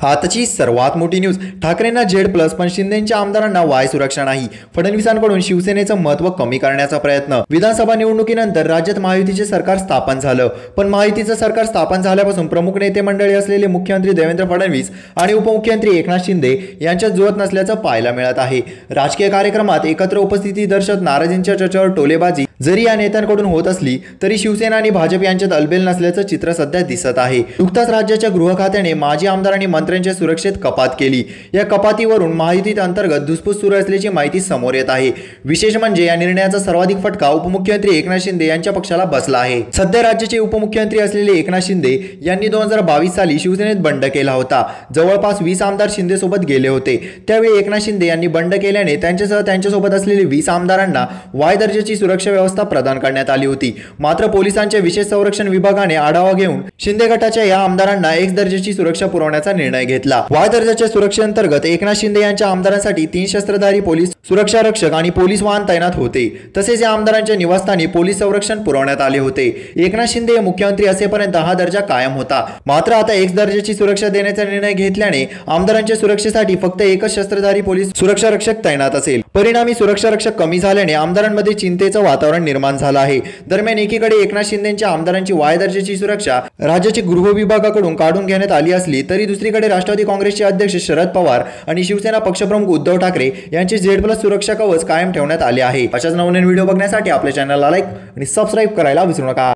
आजची सर्वात मोठी न्यूज, ठाकरेंना Z+ पण शिंदेच्या आमदारांना वाय सुरक्षा नाही। फडणवीसांकडून शिवसेनेचं महत्त्व कमी करण्याचा प्रयत्न। विधानसभा निवडणुकीनंतर राज्यात महायुतीचे सरकार स्थापन झालं, पण महायुतीचं सरकार स्थापन झाल्यापासून प्रमुख नेते मंडळी असलेले मुख्यमंत्री देवेंद्र फडणवीस आणि उपमुख्यमंत्री एकनाथ शिंदे यांच्यात जुळत नसल्याचं पाहायला मिळत आहे। राजकीय कार्यक्रमात एकत्र उपस्थिती दर्शवत नाराजींच्या चर्चेवर टोलेबाजी जरी या नेत्यांकडून होत असली तरी शिवसेना आणि भाजप यांच्यात अलबेल नसल्याचं चित्र सध्या दिसत आहे। नुकताच राज्याच्या गृह खात्याने माजी आमदार आणि मंत्र्यांच्या सुरक्षेत कपात केली। या कपातीवरून महायुतीत अंतर्गत धुसफूस सुरू असल्याची माहिती समोर येत आहे। विशेष म्हणजे या निर्णयाचा सर्वाधिक फटका उपमुख्यमंत्री एकनाथ शिंदे यांच्या पक्षाला बसला आहे। सध्या राज्याचे उपमुख्यमंत्री असलेले एकनाथ शिंदे यांनी 2022 साली शिवसेनेत बंड केला होता। जवळपास 20 आमदार शिंदे सोबत गेले होते। त्यावेळी एकनाथ शिंदे यांनी बंड केल्याने त्यांच्यासह त्यांच्यासोबत असलेले 20 आमदारांना वाय दर्जाची सुरक्षा व्यवस्था प्रदान करण्यात आली होती। मात्र पोलिसांच्या विशेष संरक्षण विभागाने आढावा घेऊन शिंदे गटाच्या या आमदारांना X दर्जाची सुरक्षा पुरवण्याचा निर्णय घेतला। वाय दर्जाच्या सुरक्षेअंतर्गत एकनाथ शिंदे यांच्या आमदारांसाठी 3 शस्त्रधारी पोलीस सुरक्षा रक्षक आणि पोलीस वाहन तैनात होते। तसेच या आमदारांच्या निवासस्थानी पोलीस संरक्षण पुरवण्यात आले होते। एकनाथ शिंदे हे मुख्यमंत्री असेपर्यंत हा दर्जा कायम होता। मात्र आता X दर्जाची सुरक्षा देण्याचा निर्णय घेतल्याने आमदारांच्या सुरक्षेसाठी फक्त एकच शस्त्रधारी पोलीस सुरक्षा रक्षक तैनात असेल। परिणामी सुरक्षा रक्षक कमी झाल्याने आमदारांमध्ये चिंतेचं वातावरण निर्माण झालं आहे। दरम्यान एकीकडे एकनाथ शिंदेच्या आमदारांची वाय दर्जाची सुरक्षा राज्याच्या गृह विभागाकडून काढून घेण्यात आली असली तरी दुसरीकडे राष्ट्रवादी काँग्रेसचे अध्यक्ष शरद पवार आणि शिवसेना पक्षप्रमुख उद्धव ठाकरे यांचे Z+ सुरक्षा कवच कायम ठेवण्यात आले आहे। अशाच नवनवीन व्हिडिओ बघण्यासाठी आपल्या चॅनलला लाईक आणि सबस्क्राइब करायला विसरू नका।